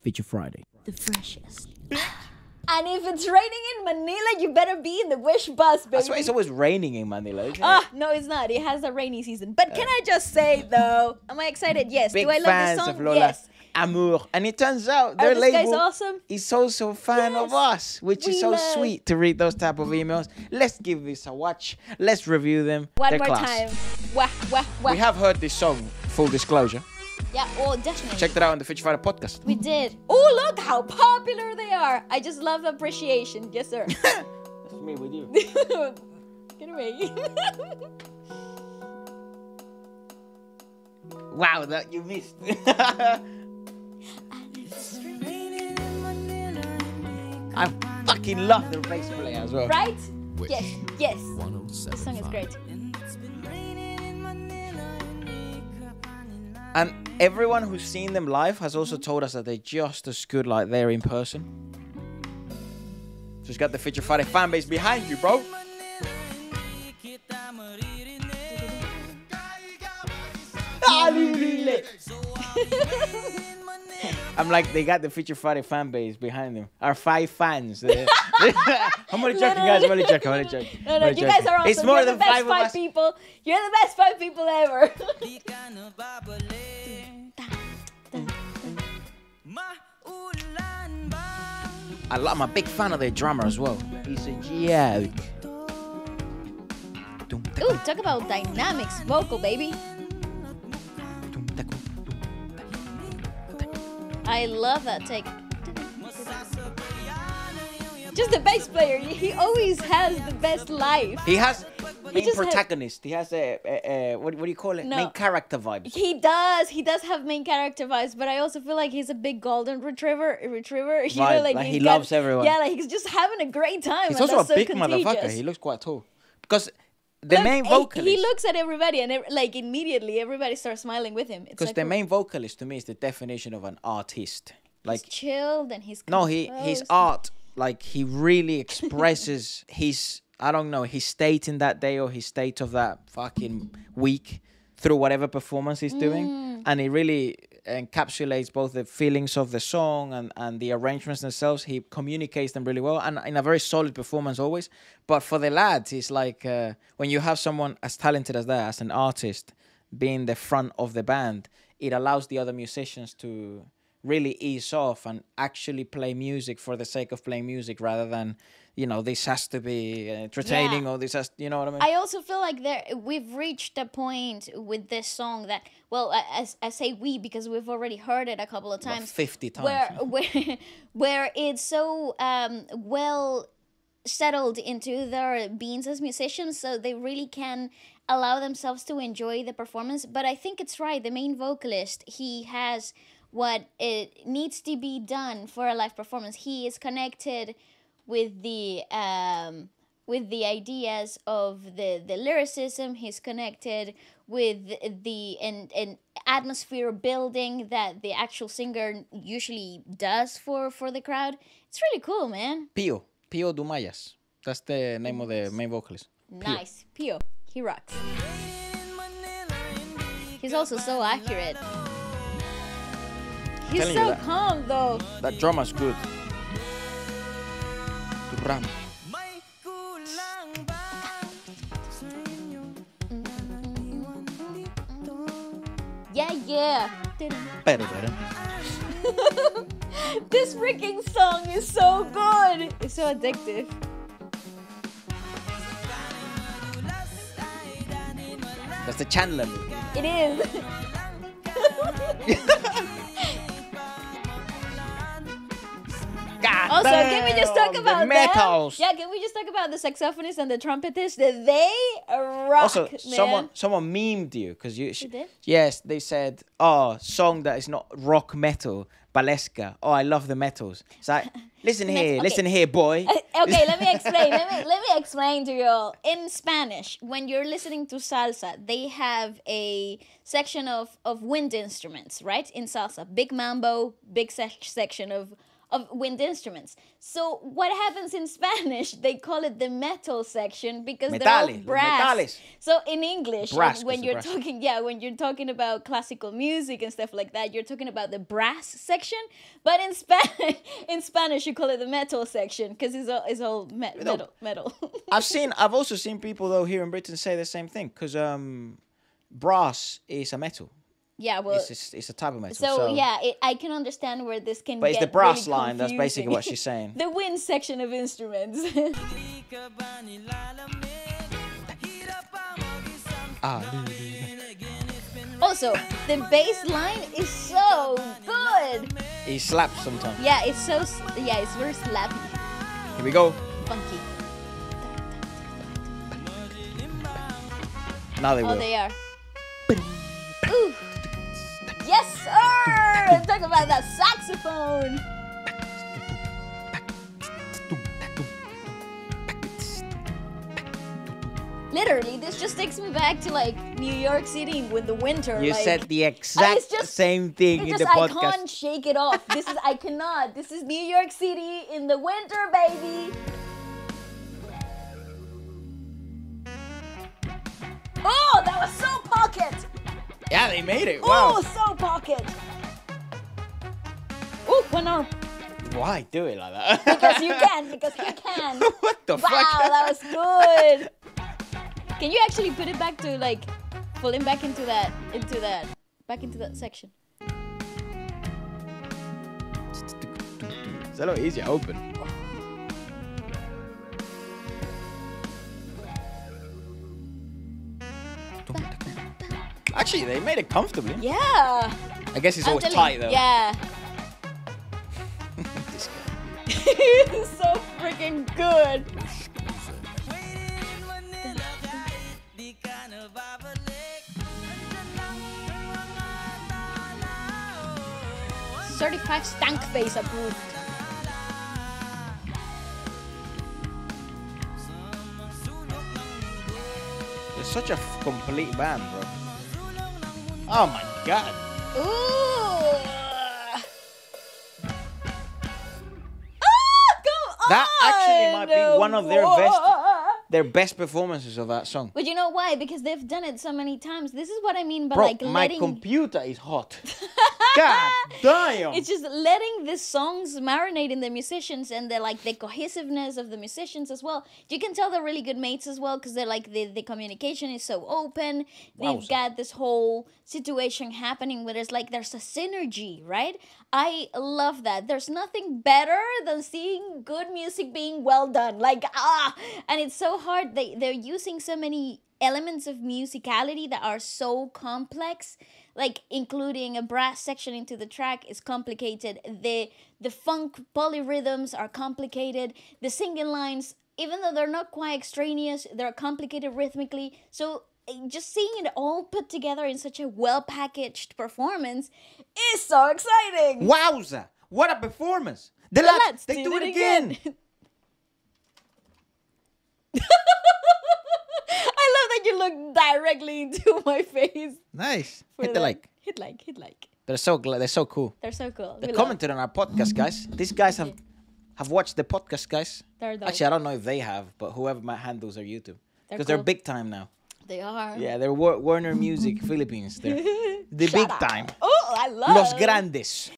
Feature Friday. The freshest. And if it's raining in Manila, you better be in the Wish bus, baby. That's why it's always raining in Manila, isn't it? Ah, no, it's not. It has a rainy season. But can I just say, though, am I excited? Yes. Big Do I love fans the song? of Lola Yes. Amour. And it turns out Are their these guys label awesome? is also a fan of us, which is We so love- sweet to read those type of emails. Let's give this a watch. Let's review them. One They're more class. time. Wah, wah, wah. We have heard this song, full disclosure. Yeah, oh, definitely. Check that out on the Feature Friday podcast. We did. Oh, look how popular they are. I just love appreciation. Yes, sir. That's me with you. Get away. Wow, that you missed. I fucking love the bass player as well. Right? Yes, yes. This song is great. And everyone who's seen them live has also told us that they're just as good like they're in person. Just got the Feature Friday fan base behind you, bro. I'm like, they got the Feature Friday fan base behind them. Our 5 fans. I'm only joking, guys. I'm only joking. No, you guys are awesome. It's more You're than the best 5 of five us. people. You're the best 5 people ever. I'm a big fan of their drummer as well. He's a joke. Ooh, talk about dynamics, vocal, baby. I love that take. Just the bass player. He always has the best life. He has main just protagonist. He has a what do you call it? No. Main character vibes. He does have main character vibes, but I also feel like he's a big golden retriever. You know, Vibe, like he he's loves everyone. Yeah, like he's just having a great time. He's and also a that's so big contagious. motherfucker. He looks quite tall. Because the Look, main vocalist. He looks at everybody and like immediately everybody starts smiling with him. Because like the main vocalist to me is the definition of an artist. Like he's chilled and he's no, his composed. art. Like he really expresses his his state in that day or his state of that fucking week through whatever performance he's doing, and he really encapsulates both the feelings of the song and the arrangements themselves. He communicates them really well and in a very solid performance always. But for the lads, it's like when you have someone as talented as that, as an artist, being the front of the band, it allows the other musicians to really ease off and actually play music for the sake of playing music rather than, this has to be entertaining or this has, you know what I mean? I also feel like we've reached a point with this song that, well, I say we because we've already heard it a couple of times. About 50 times. Where it's so well settled into their beings as musicians, so they really can allow themselves to enjoy the performance. But I think it's right. The main vocalist, he has what it needs to be done for a live performance. He is connected with the ideas of the lyricism. He's connected with the and atmosphere building that the actual singer usually does for the crowd. It's really cool, man. Pio Dumayas. That's the name of the main vocalist. Pio. Nice. Pio. He rocks. He's also so accurate. He's Telling you so that. calm, though. That drummer's good. Ram. Yeah. Better. This freaking song is so good. It's so addictive. That's the Chandler. It is. Also, can we just talk about metals? them? Yeah, can we just talk about the saxophonist and the trumpetist? They rock, Also, man. someone memed you because you. They did? Yes, they said, "Oh, song that is not rock metal, Waleska. Oh, I love the metals." It's like, listen here, boy. Okay, let me explain. let me explain to you all. In Spanish, when you're listening to salsa, they have a section of wind instruments, right? In salsa, big mambo, big section of of wind instruments. So what happens in Spanish? They call it the metal section because they're all Metales, los brass. metales. So in English, Brass, when it's you're brass. talking, when you're talking about classical music and stuff like that, you're talking about the brass section. But in Spanish, you call it the metal section because it's all metal. I've also seen people though here in Britain say the same thing because brass is a metal. Yeah, well, It's a type of metal. so yeah, I can understand where this can But get it's the brass really line. That's basically confusing. what she's saying. The wind section of instruments. Also, the bass line is so good. He slaps sometimes. Yeah, it's very slappy, Here we go. funky. Now they will. Oh, they are. Ooh. Yes, sir! Talk about that saxophone. Literally, this just takes me back to like New York City with the winter. You like, said the exact same thing in It's the just I podcast. can't shake it off. I cannot. This is New York City in the winter, baby. Oh, that was so pocket. Yeah, they made it. Oh, Wow. so pocket. Oh, one arm. Why do it like that? Because you can. Because you can. What the Wow, fuck? that was good. Can you actually put it back to like pulling back into that section? It's a lot easier open. Actually, they made it comfortably. Yeah. I guess it's I'm always telling tight you, though. Yeah. This guy. It's so freaking good. Certified stank face approved. It's such a complete band, bro. Oh my god. Ooh. Come on. That actually might be one of their best Whoa. their best performances of that song. But you know why? Because they've done it so many times. This is what I mean by Bro, like my letting. computer is hot. God damn. It's just letting the songs marinate in the musicians and the cohesiveness of the musicians as well. You can tell they're really good mates as well because they're like the communication is so open. They've Wowza. got this whole situation happening where there's a synergy, right? I love that. There's nothing better than seeing good music being well done. And it's so hard. They're using so many elements of musicality that are so complex, like including a brass section into the track is complicated. The funk polyrhythms are complicated. The singing lines, even though they're not quite extraneous, they're complicated rhythmically. So just seeing it all put together in such a well-packaged performance is so exciting. Wowza! What a performance! The lads, they do it again. I love that you look directly into my face. Nice. for Hit the that. like. Hit like. They're so cool. They're so cool. They We love- commented on our podcast, guys. These guys have watched the podcast, guys. They're dope. Actually, I don't know if they have, but whoever handles their YouTube, because they're cool. big time now. They are. Yeah, they're Warner Music Philippines. They're the Shout big out. time. Oh, I love Los Grandes.